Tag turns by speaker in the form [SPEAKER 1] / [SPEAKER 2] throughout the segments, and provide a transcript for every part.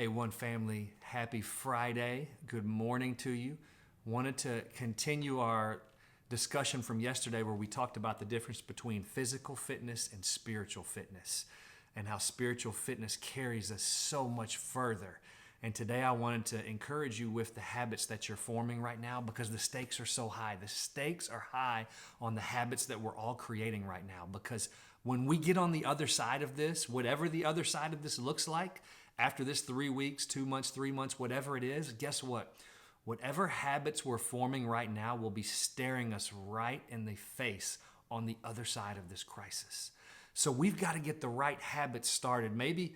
[SPEAKER 1] Hey, One Family, happy Friday. Good morning to you. Wanted to continue our discussion from yesterday where we talked about the difference between physical fitness and spiritual fitness and how spiritual fitness carries us so much further. And today I wanted to encourage you with the habits that you're forming right now because the stakes are so high. The stakes are high on the habits that we're all creating right now because when we get on the other side of this, whatever the other side of this looks like, after this 3 weeks, 2 months, 3 months, whatever it is, guess what? Whatever habits we're forming right now will be staring us right in the face on the other side of this crisis. So we've got to get the right habits started. Maybe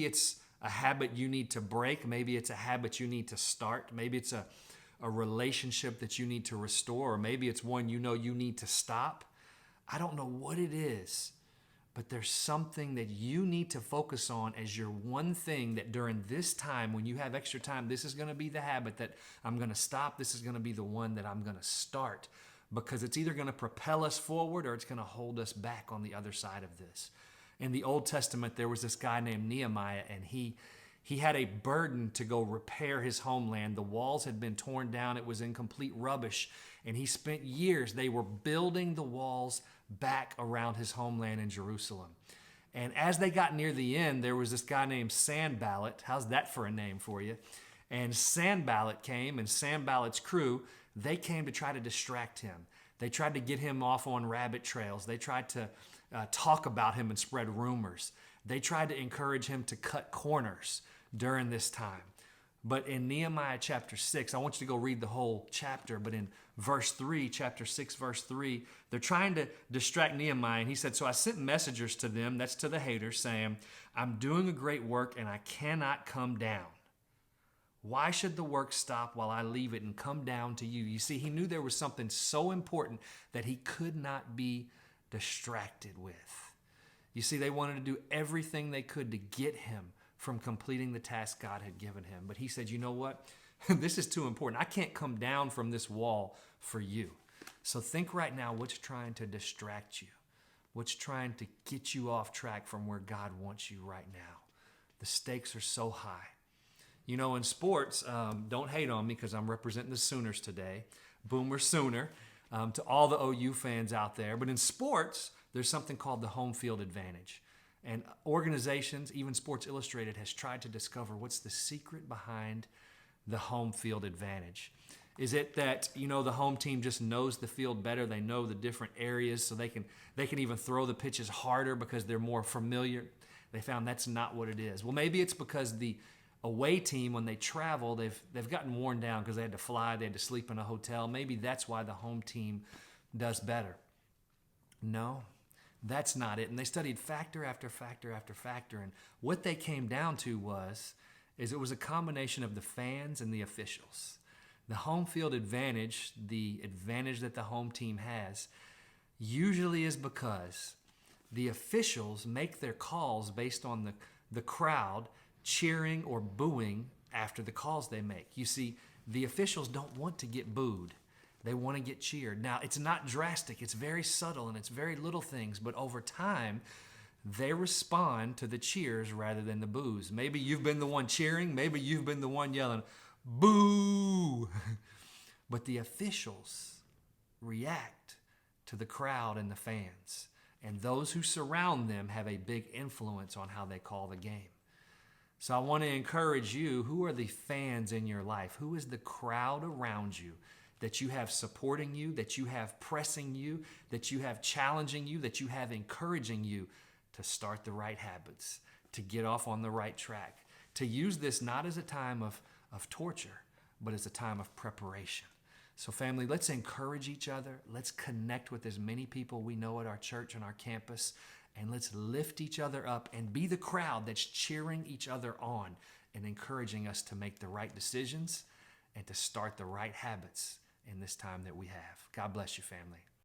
[SPEAKER 1] it's a habit you need to break. Maybe it's a habit you need to start. Maybe it's a relationship that you need to restore, or maybe it's one you know you need to stop. I don't know what it is, but there's something that you need to focus on as your one thing that during this time, when you have extra time, this is going to be the habit that I'm going to stop. This is going to be the one that I'm going to start because it's either going to propel us forward or it's going to hold us back on the other side of this. In the Old Testament, there was this guy named Nehemiah, and he had a burden to go repair his homeland. The walls had been torn down. It was in complete rubbish. And he spent years, they were building the walls back around his homeland in Jerusalem. And as they got near the end, there was this guy named Sanballat. How's that for a name for you? And Sanballat came, and Sanballat's crew, they came to try to distract him. They tried to get him off on rabbit trails. They tried to talk about him and spread rumors. They tried to encourage him to cut corners during this time. But in Nehemiah chapter 6, I want you to go read the whole chapter, but in verse 3, chapter 6, verse 3, they're trying to distract Nehemiah. And he said, so I sent messengers to them, that's to the haters, saying, I'm doing a great work and I cannot come down. Why should the work stop while I leave it and come down to you? You see, he knew there was something so important that he could not be distracted with. You see, they wanted to do everything they could to get him from completing the task God had given him. But he said, you know what? This is too important. I can't come down from this wall for you. So think right now what's trying to distract you, what's trying to get you off track from where God wants you right now. The stakes are so high. You know, in sports, don't hate on me because I'm representing the Sooners today. Boomer Sooner, to all the OU fans out there. But in sports, there's something called the home field advantage. And organizations, even Sports Illustrated, has tried to discover what's the secret behind the home field advantage. Is it that, you know, the home team just knows the field better? They know the different areas, so they can even throw the pitches harder because they're more familiar. They found that's not what it is. Well, maybe it's because the away team, when they travel, they've gotten worn down because they had to fly, they had to sleep in a hotel. Maybe that's why the home team does better. No. That's not it. And they studied factor after factor after factor. And what they came down to is it was a combination of the fans and the officials. The home field advantage, the advantage that the home team has, usually is because the officials make their calls based on the crowd cheering or booing after the calls they make. You see, the officials don't want to get booed. They want to get cheered. Now, it's not drastic. It's very subtle and it's very little things. But over time, they respond to the cheers rather than the boos. Maybe you've been the one cheering. Maybe you've been the one yelling, boo. But the officials react to the crowd and the fans. And those who surround them have a big influence on how they call the game. So I want to encourage you, who are the fans in your life? Who is the crowd around you that you have supporting you, that you have pressing you, that you have challenging you, that you have encouraging you to start the right habits, to get off on the right track, to use this not as a time of torture, but as a time of preparation. So family, let's encourage each other. Let's connect with as many people we know at our church and our campus, and let's lift each other up and be the crowd that's cheering each other on and encouraging us to make the right decisions and to start the right habits in this time that we have. God bless you, family.